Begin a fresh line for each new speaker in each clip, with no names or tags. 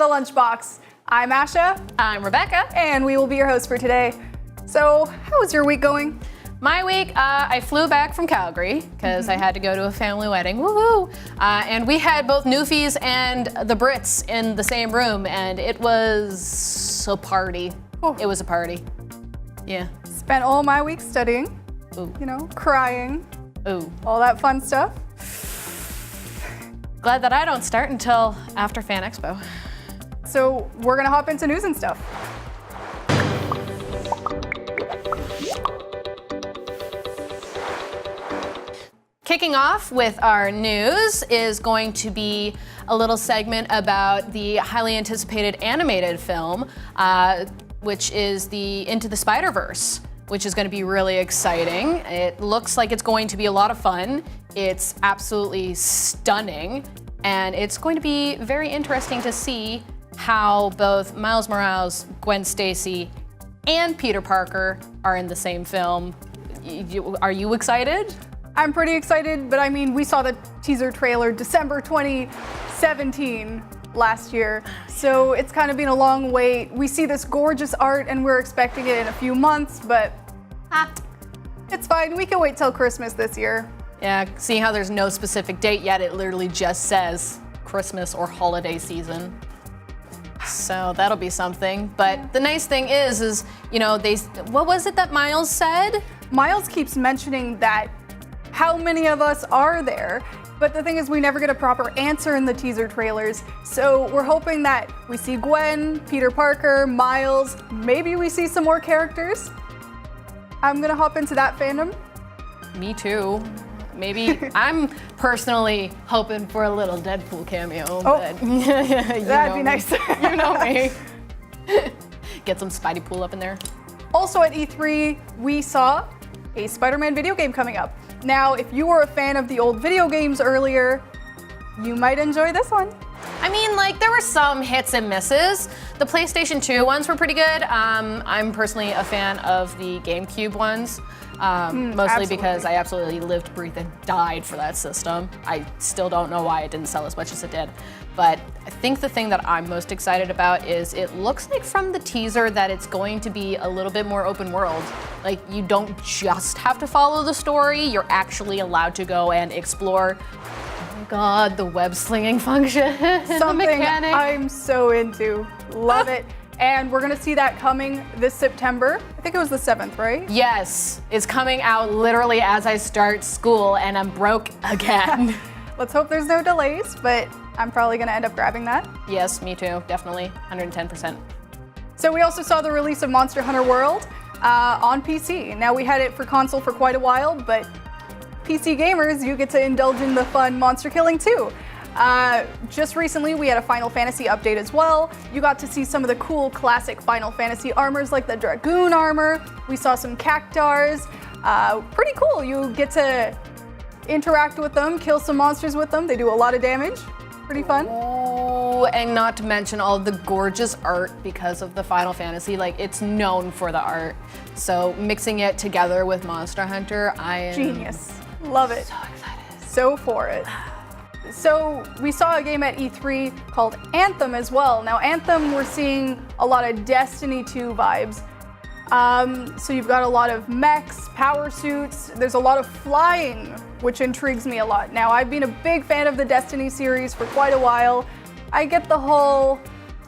the Lunchbox. I'm Asha.
I'm Rebecca.
And we will be your hosts for today. So, how is your week going?
My week, I flew back from Calgary because I had to go to a family wedding. Woohoo! And we had both Newfies and the Brits in the same room, and it was a party.
Ooh.
It was a party. Yeah.
Spent all my week studying.
Ooh.
You know, crying.
Ooh.
All that fun stuff.
Glad that I don't start until after Fan Expo.
So, we're gonna hop into news and stuff.
Kicking off with our news is going to be a little segment about the highly anticipated animated film, which is the Into the Spider-Verse, which is going to be really exciting. It looks like it's going to be a lot of fun. It's absolutely stunning, and it's going to be very interesting to see how both Miles Morales, Gwen Stacy, and Peter Parker are in the same film. Are you excited?
I'm pretty excited, but I mean, we saw the teaser trailer December 2017 last year, so it's kind of been a long wait. We see this gorgeous art and we're expecting it in a few months, but it's fine. We can wait till Christmas this year.
Yeah, seeing how there's no specific date yet, it literally just says Christmas or holiday season. So that'll be something. But the nice thing is, you know, what was it that Miles said?
Miles keeps mentioning that how many of us are there? But the thing is, we never get a proper answer in the teaser trailers. So we're hoping that we see Gwen, Peter Parker, Miles, maybe we see some more characters. I'm gonna hop into that fandom.
Me too. Maybe I'm personally hoping for a little Deadpool cameo.
Oh,
but
that'd be nice.
You know me. Get some Spidey Pool up in there.
Also at E3, we saw a Spider-Man video game coming up. Now, if you were a fan of the old video games earlier, you might enjoy this one.
I mean, like, there were some hits and misses. The PlayStation 2 ones were pretty good. I'm personally a fan of the GameCube ones, mostly because I absolutely lived, breathed, and died for that system. I still don't know why it didn't sell as much as it did. But I think the thing that I'm most excited about is it looks like from the teaser that it's going to be a little bit more open world. Like, you don't just have to follow the story, you're actually allowed to go and explore. Oh my God, the web slinging function.
Something
the mechanic.
I'm so into. Love it. And we're gonna see that coming this September. I think it was the 7th, right?
Yes, it's coming out literally as I start school and I'm broke again.
Let's hope there's no delays, but I'm probably gonna end up grabbing that.
Yes, me too, definitely, 110%.
So we also saw the release of Monster Hunter World on PC. Now we had it for console for quite a while, but PC gamers, you get to indulge in the fun monster killing too. Just recently we had a Final Fantasy update as well. You got to see some of the cool classic Final Fantasy armors like the Dragoon armor. We saw some Cactars. Pretty cool. You get to interact with them, kill some monsters with them. They do a lot of damage. Pretty fun.
Oh, and not to mention all of the gorgeous art because of the Final Fantasy. Like, it's known for the art. So mixing it together with Monster Hunter, I am
genius. Love it.
So excited.
So for it. So we saw a game at E3 called Anthem as well. Now Anthem, we're seeing a lot of Destiny 2 vibes. So you've got a lot of mechs, power suits, there's a lot of flying, which intrigues me a lot. Now, I've been a big fan of the Destiny series for quite a while. I get the whole,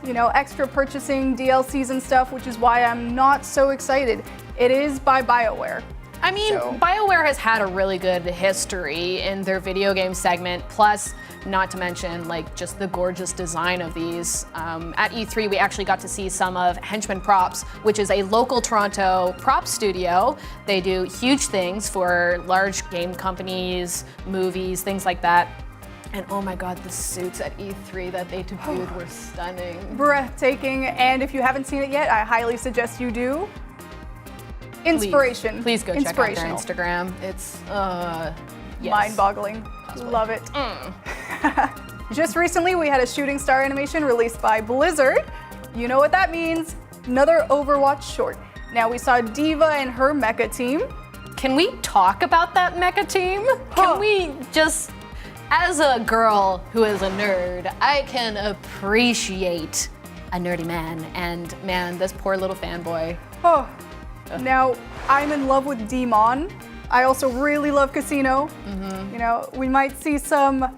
you know, extra purchasing DLCs and stuff, which is why I'm not so excited. It is by BioWare.
I mean, BioWare has had a really good history in their video game segment, plus, not to mention, like, just the gorgeous design of these. At E3, we actually got to see some of Henchman Props, which is a local Toronto prop studio. They do huge things for large game companies, movies, things like that. And oh my God, the suits at E3 that they debuted were stunning.
Breathtaking, and if you haven't seen it yet, I highly suggest you do. Inspiration.
Please go check out their Instagram. It's yes.
Mind-boggling. Love it. Just recently, we had a shooting star animation released by Blizzard. You know what that means. Another Overwatch short. Now we saw Diva and her mecha team.
Can we talk about that mecha team? Can we just as a girl who is a nerd, I can appreciate a nerdy man. And man, this poor little fanboy.
Oh, now I'm in love with Demon. I also really love Casino. You know, we might see some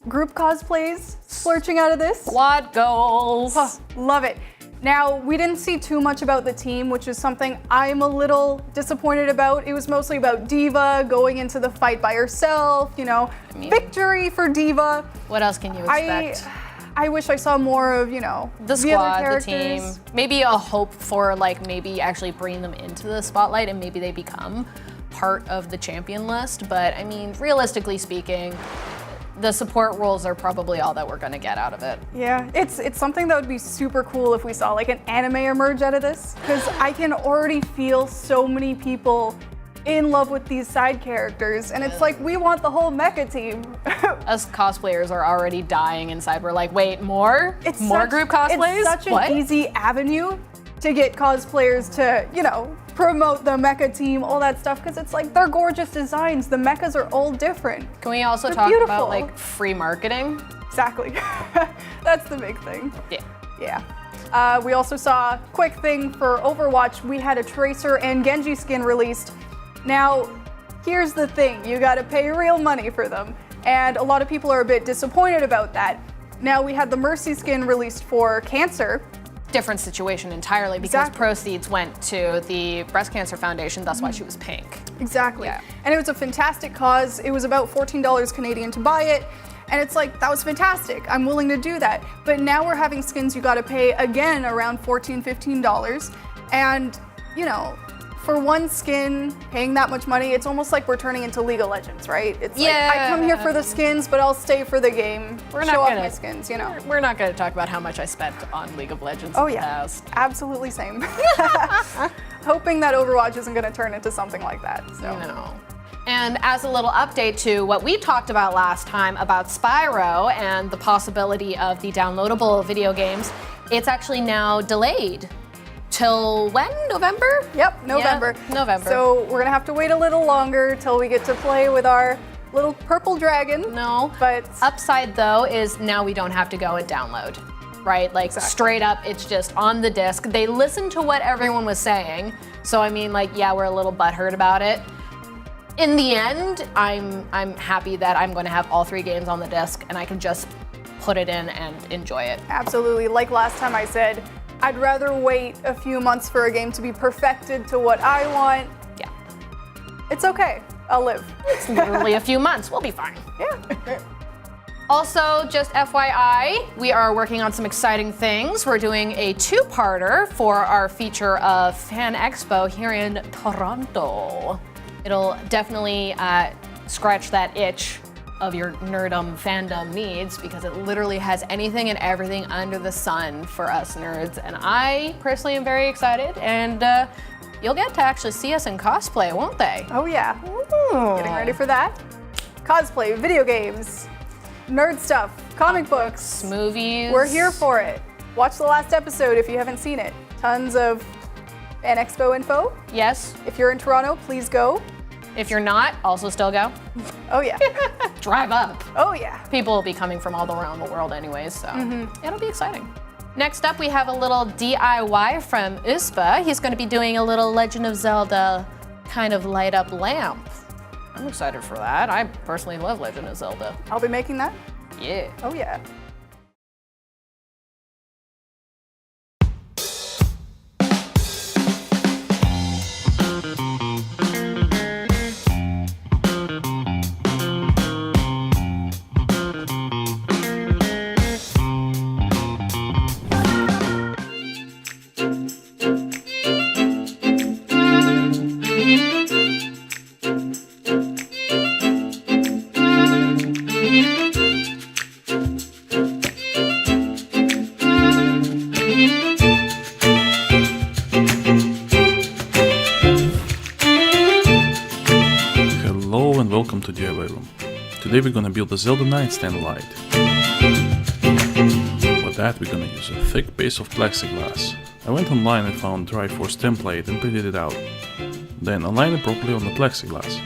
group cosplays splurging out of this.
Squad goals.
Oh, love it. Now, we didn't see too much about the team, which is something I'm a little disappointed about. It was mostly about Diva going into the fight by herself, you know, victory for Diva.
What else can you expect?
I wish I saw more of, you know,
the squad,
other
the team. Maybe a hope for like maybe actually bringing them into the spotlight and maybe they become part of the champion list. But I mean, realistically speaking, the support roles are probably all that we're gonna get out of it.
Yeah, it's something that would be super cool if we saw like an anime emerge out of this, because I can already feel so many people in love with these side characters, and it's like we want the whole mecha team.
Us cosplayers are already dying inside. We're like, wait, more? More group cosplays?
It's such an easy avenue to get cosplayers to, you know, promote the mecha team, all that stuff, because it's like they're gorgeous designs. The mechas are all different.
Can we also talk about like free marketing?
Exactly. That's the big thing.
Yeah.
Yeah. We also saw a quick thing for Overwatch. We had a Tracer and Genji skin released. Now, here's the thing. You gotta pay real money for them. And a lot of people are a bit disappointed about that. Now, we had the Mercy skin released for Cancer.
Different situation entirely because proceeds went to the Breast Cancer Foundation. That's why she was pink.
Exactly.
Yeah.
And it was a fantastic cause. It was about $14 Canadian to buy it. And it's like, that was fantastic. I'm willing to do that. But now we're having skins you gotta pay again around $14, $15. And, you know, for one skin, paying that much money, it's almost like we're turning into League of Legends, right? It's like, I come here for the skins, but I'll stay for the game. Show off my skins, you know.
We're not gonna talk about how much I spent on League of Legends in the past.
Absolutely same. Hoping that Overwatch isn't gonna turn into something like that, so.
No. And as a little update to what we talked about last time about Spyro and the possibility of the downloadable video games, it's actually now delayed. Till when? November?
Yep, November.
Yeah, November.
So we're gonna have to wait a little longer till we get to play with our little purple dragon.
No,
but
upside though is now we don't have to go and download, right? Like straight up, it's just on the disc. They listened to what everyone was saying. So I mean, like, yeah, we're a little butthurt about it. In the end, I'm happy that I'm gonna have all 3 games on the disc and I can just put it in and enjoy it.
Absolutely, like last time I said, I'd rather wait a few months for a game to be perfected to what I want.
Yeah.
It's okay, I'll live.
It's literally a few months, we'll be fine.
Yeah.
Also, just FYI, we are working on some exciting things. We're doing a 2-parter for our feature of Fan Expo here in Toronto. It'll definitely scratch that itch of your nerdum fandom needs because it literally has anything and everything under the sun for us nerds. And I personally am very excited, and you'll get to actually see us in cosplay, won't they?
Oh yeah.
Ooh.
Getting ready for that. Cosplay, video games, nerd stuff, comic books,
movies.
We're here for it. Watch the last episode if you haven't seen it. Tons of Fan Expo info.
Yes.
If you're in Toronto, please go.
If you're not, also still go.
Oh yeah.
Drive up.
Oh yeah.
People will be coming from all around the world anyways, so it'll be exciting. Next up, we have a little DIY from Uspa. He's going to be doing a little Legend of Zelda kind of light up lamp. I'm excited for that. I personally love Legend of Zelda.
I'll be making that.
Yeah.
Oh yeah.
Welcome to DIY Room. Today we're gonna build a Zelda nightstand light. For that we're gonna use a thick base of plexiglass. I went online and found Dryforce template and printed it out. Then align it properly on the plexiglass.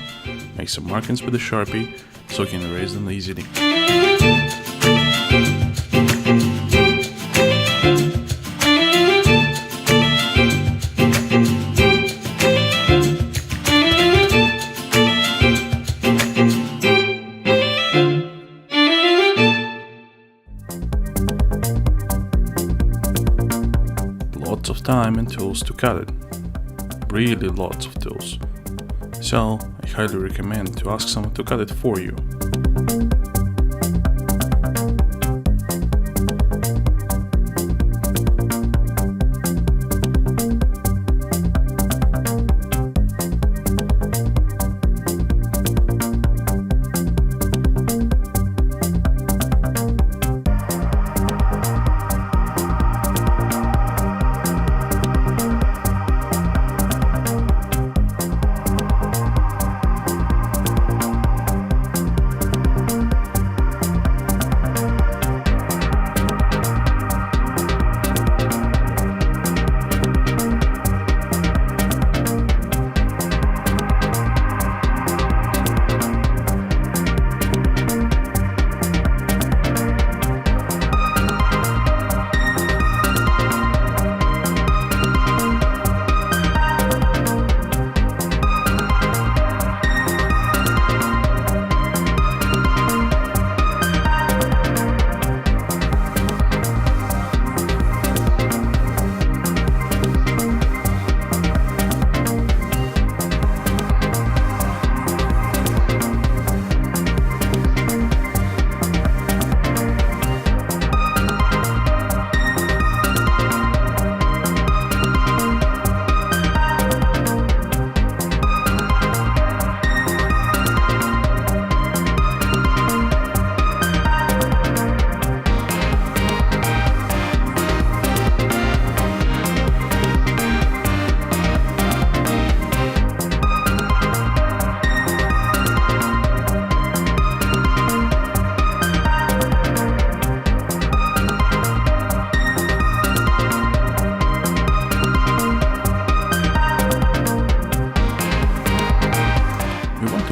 Make some markings with a Sharpie so you can erase them easily. Lots of time and tools to cut it. Really lots of tools. So I highly recommend to ask someone to cut it for you.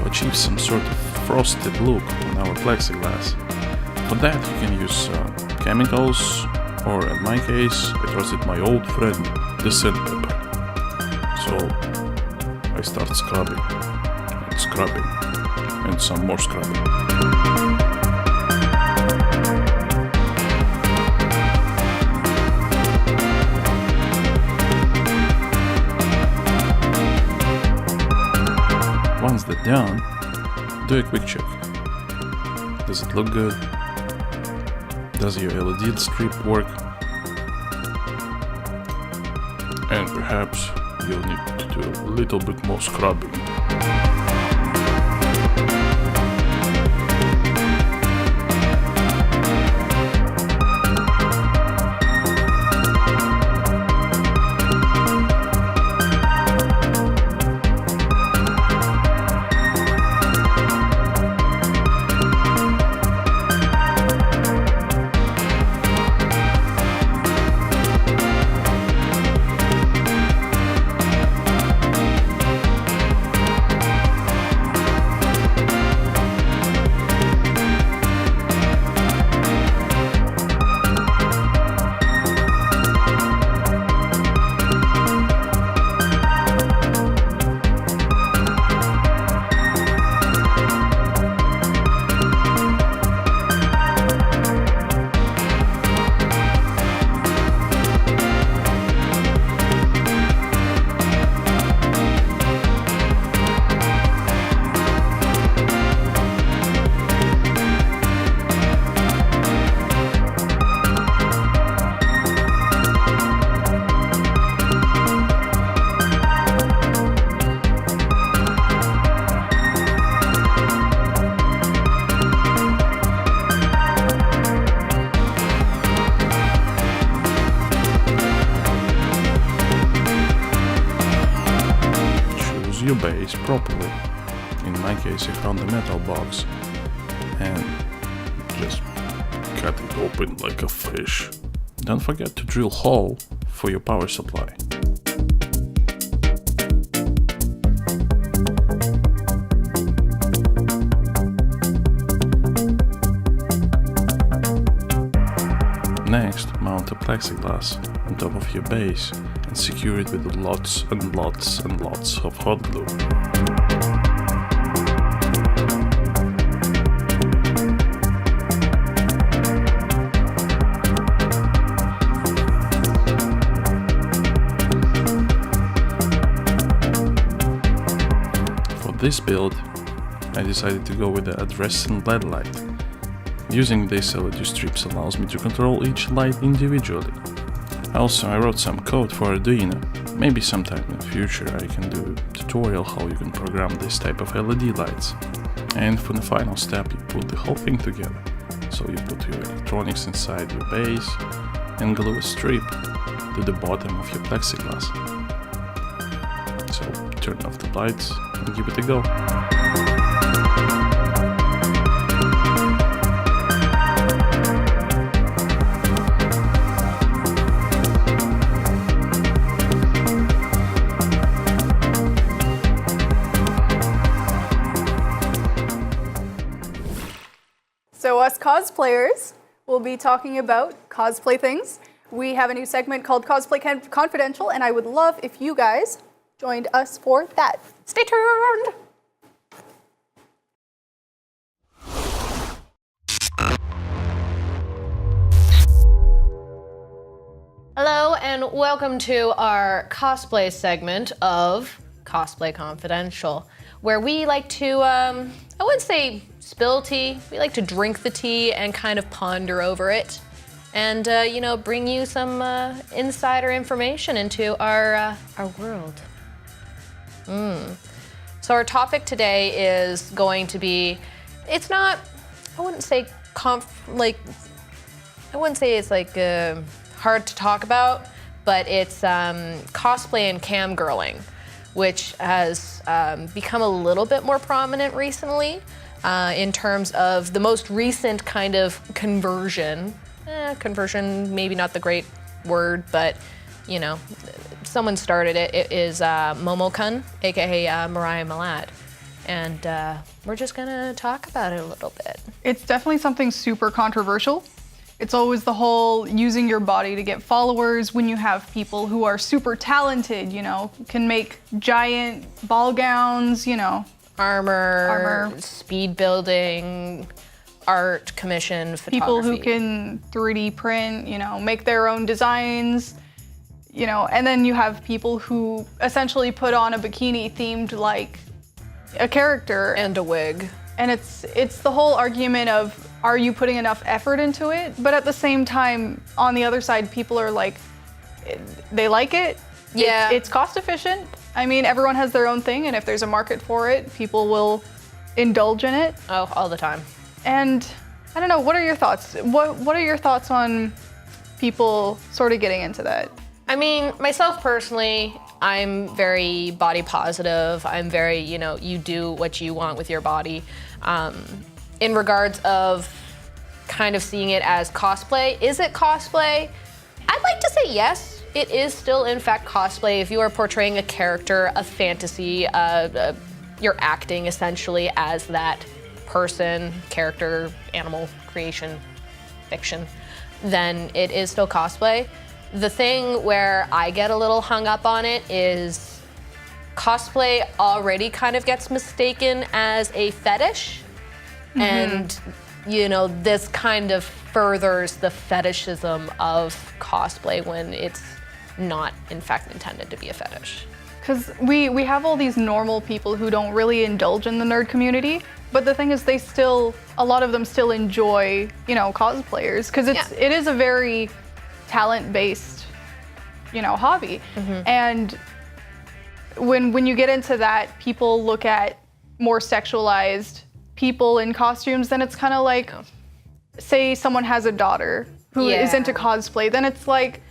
Achieve some sort of frosted look on our plexiglass. For that you can use chemicals, or in my case I trusted my old friend the sandpaper. So I start scrubbing and scrubbing and some more scrubbing. Once they're done, do a quick check. Does it look good? Does your LED strip work? And perhaps you'll need to do a little bit more scrubbing. Your base properly. In my case I found the metal box and just cut it open like a fish. Don't forget to drill hole for your power supply. plexiglass on top of your base and secure it with lots and lots and lots of hot glue. For this build, I decided to go with the adjacent LED light. Using these LED strips allows me to control each light individually. Also, I wrote some code for Arduino. Maybe sometime in the future I can do a tutorial how you can program this type of LED lights. And for the final step, you put the whole thing together. So you put your electronics inside your base and glue a strip to the bottom of your plexiglass. So turn off the lights and give it a go.
So us cosplayers will be talking about cosplay things. We have a new segment called Cosplay Confidential, and I would love if you guys joined us for that. Stay tuned!
Hello and welcome to our cosplay segment of Cosplay Confidential, where we like to, I wouldn't say spill tea, we like to drink the tea and kind of ponder over it and, you know, bring you some insider information into our world. So our topic today is going to be, it's not, I wouldn't say it's like hard to talk about, but it's cosplay and cam girling, which has become a little bit more prominent recently in terms of the most recent kind of conversion. Conversion, maybe not the great word, but you know, someone started it. It is Momokun, aka Mariah Malat. And we're just gonna talk about it a little bit.
It's definitely something super controversial. It's always the whole using your body to get followers when you have people who are super talented, you know, can make giant ball gowns, you know.
Armor, speed building, art, commission, photography.
People who can 3D print, you know, make their own designs, you know, and then you have people who essentially put on a bikini themed like a character.
And a wig.
And it's the whole argument of, are you putting enough effort into it? But at the same time, on the other side, people are like, they like it.
Yeah.
It's cost efficient. I mean, everyone has their own thing, and if there's a market for it, people will indulge in it.
Oh, all the time.
And I don't know, what are your thoughts? What are your thoughts on people sort of getting into that?
I mean, myself personally, I'm very body positive. I'm very, you know, you do what you want with your body. In regards of kind of seeing it as cosplay, is it cosplay? I'd like to say yes. It is still, in fact, cosplay. If you are portraying a character, a fantasy, you're acting essentially as that person, character, animal, creation, fiction, then it is still cosplay. The thing where I get a little hung up on it is cosplay already kind of gets mistaken as a fetish. Mm-hmm. And, you know, this kind of furthers the fetishism of cosplay when it's not, in fact, intended to be a fetish.
Because we have all these normal people who don't really indulge in the nerd community, but the thing is a lot of them still enjoy, you know, cosplayers, because it is a very talent-based, you know, hobby. Mm-hmm. And when you get into that, people look at more sexualized people in costumes, then it's kind of like, say someone has a daughter who is into cosplay, then it's like,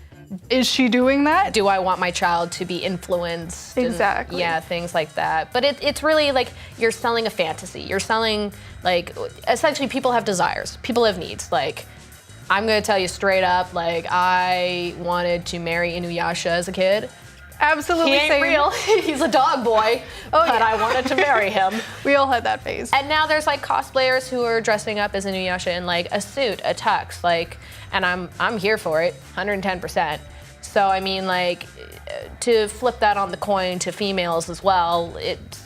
is she doing that?
Do I want my child to be influenced?
Exactly.
And, things like that. But it's really like you're selling a fantasy. You're selling, like, essentially people have desires. People have needs. Like, I'm gonna tell you straight up, like, I wanted to marry Inuyasha as a kid.
Absolutely
He ain't
same.
real. He's a dog boy, but
yeah.
I wanted to marry him.
We all had that phase.
And now there's like cosplayers who are dressing up as Inuyasha in like a suit, a tux, like, and I'm here for it, 110%. So I mean, like, to flip that on the coin to females as well, it's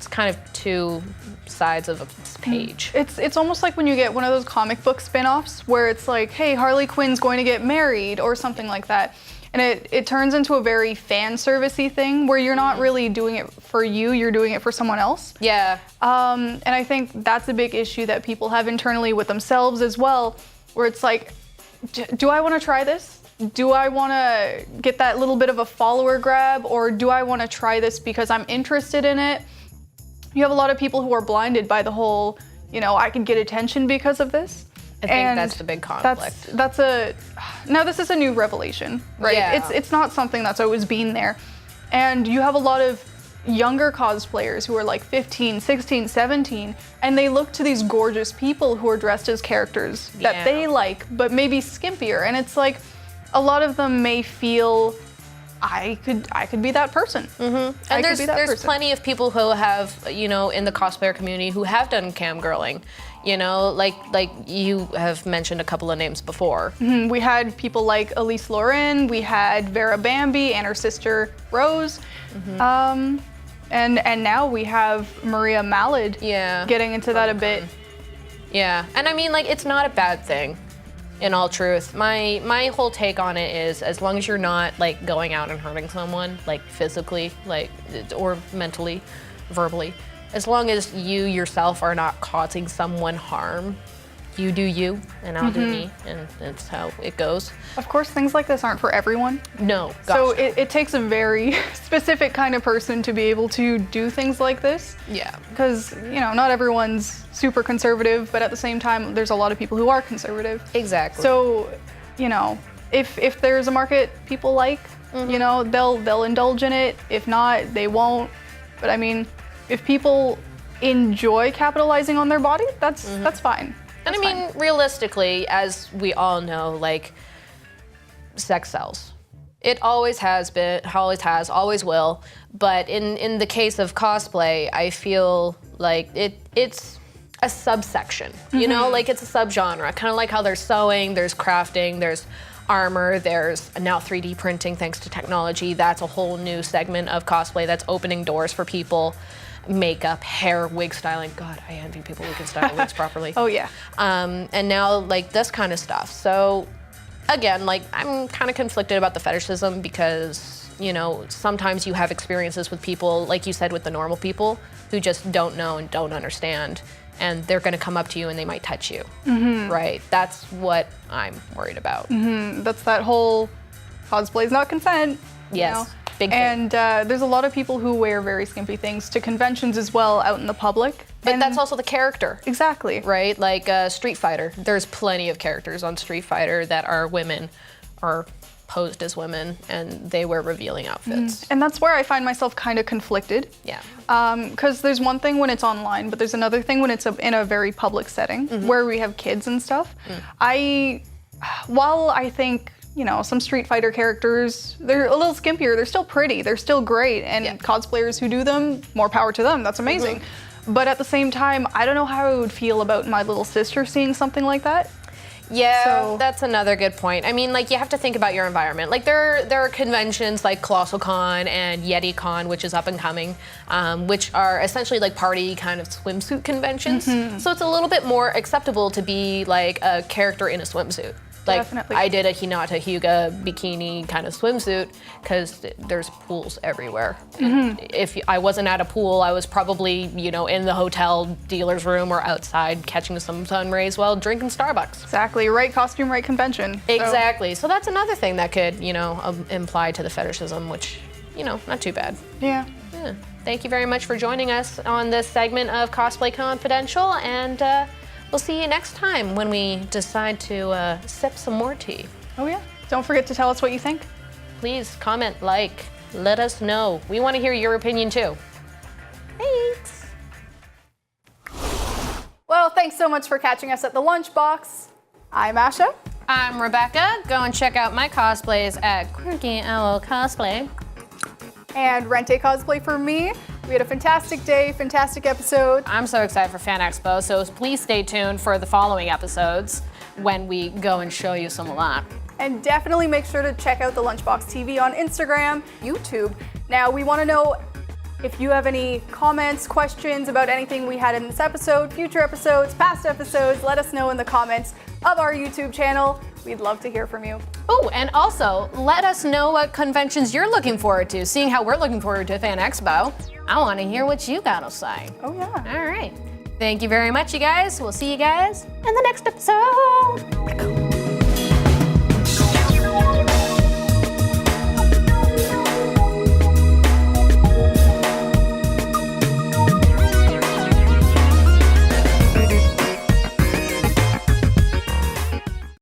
kind of two sides of a page.
It's almost like when you get one of those comic book spin-offs where it's like, hey, Harley Quinn's going to get married or something like that. And it turns into a very fan servicey thing where you're not really doing it for you, you're doing it for someone else.
Yeah.
And I think that's a big issue that people have internally with themselves as well, where it's like, do I want to try this? Do I want to get that little bit of a follower grab, or do I want to try this because I'm interested in it? You have a lot of people who are blinded by the whole, I can get attention because of this.
I think that's the big conflict.
Now this is a new revelation, right?
Yeah.
It's not something that's always been there. And you have a lot of younger cosplayers who are like 15, 16, 17, and they look to these gorgeous people who are dressed as characters that they like, but maybe skimpier. And it's like, a lot of them may feel, I could be that person.
Mm-hmm. And there's plenty of people who have, in the cosplayer community who have done cam girling. Like you have mentioned a couple of names before.
Mm-hmm. We had people like Elise Lauren, we had Vera Bambi and her sister Rose. Mm-hmm. And now we have Maria Mallard getting into that a bit.
Yeah, and I mean, like, it's not a bad thing, in all truth. My whole take on it is, as long as you're not, like, going out and hurting someone, like, physically, like, or mentally, verbally, as long as you yourself are not causing someone harm, you do you, and I'll do me, and that's how it goes.
Of course, things like this aren't for everyone.
No.
So it takes a very specific kind of person to be able to do things like this.
Yeah.
Because, not everyone's super conservative, but at the same time, there's a lot of people who are conservative.
Exactly.
So, if there's a market people like, they'll indulge in it. If not, they won't. But I mean, if people enjoy capitalizing on their body, that's fine.
And I mean, realistically, as we all know, like, sex sells. It always has been, always will. But in the case of cosplay, I feel like it's a subsection, like it's a subgenre. Kind of like how there's sewing, there's crafting, there's armor, there's now 3D printing thanks to technology. That's a whole new segment of cosplay that's opening doors for people. Makeup, hair, wig styling. God, I envy people who can style wigs properly.
Oh yeah.
And now, like, this kind of stuff. So again, like, I'm kind of conflicted about the fetishism because, sometimes you have experiences with people, like you said, with the normal people who just don't know and don't understand, and they're going to come up to you and they might touch you. Mm-hmm. Right? That's what I'm worried about.
Mm-hmm. That's that whole cosplay's not consent.
Yes. Big
thing. And there's a lot of people who wear very skimpy things to conventions as well out in the public.
But that's also the character.
Exactly.
Right? Like Street Fighter. There's plenty of characters on Street Fighter that are women or posed as women, and they wear revealing outfits.
And that's where I find myself kind of conflicted.
Yeah.
Because there's one thing when it's online, but there's another thing when it's in a very public setting where we have kids and stuff. While I think some Street Fighter characters, they're a little skimpier, they're still pretty, they're still great, and cosplayers who do them, more power to them, that's amazing. But at the same time, I don't know how I would feel about my little sister seeing something like that.
Yeah, that's another good point. I mean, like, you have to think about your environment. Like, there are conventions like Colossal Con and Yeti Con, which is up and coming, which are essentially like party kind of swimsuit conventions. So it's a little bit more acceptable to be like a character in a swimsuit. Like,
definitely.
I did a Hinata Hyuga bikini kind of swimsuit because there's pools everywhere. If I wasn't at a pool, I was probably, in the hotel dealer's room or outside catching some sun rays while drinking Starbucks.
Exactly, right costume, right convention.
Exactly. So that's another thing that could, imply to the fetishism, which, not too bad.
Yeah.
Thank you very much for joining us on this segment of Cosplay Confidential, and we'll see you next time when we decide to sip some more tea.
Oh yeah. Don't forget to tell us what you think.
Please comment, let us know. We want to hear your opinion too. Thanks.
Well, thanks so much for catching us at the Lunchbox. I'm Asha.
I'm Rebecca. Go and check out my cosplays at Quirky Owl Cosplay.
And Rente Cosplay for me. We had a fantastic day, fantastic episode.
I'm so excited for Fan Expo, so please stay tuned for the following episodes when we go and show you some of that.
And definitely make sure to check out the Lunchbox TV on Instagram, YouTube. Now, we want to know if you have any comments, questions about anything we had in this episode, future episodes, past episodes, let us know in the comments of our YouTube channel. We'd love to hear from you.
Oh, and also, let us know what conventions you're looking forward to. Seeing how we're looking forward to Fan Expo, I want to hear what you got to say.
Oh, yeah.
All right. Thank you very much, you guys. We'll see you guys in the next episode.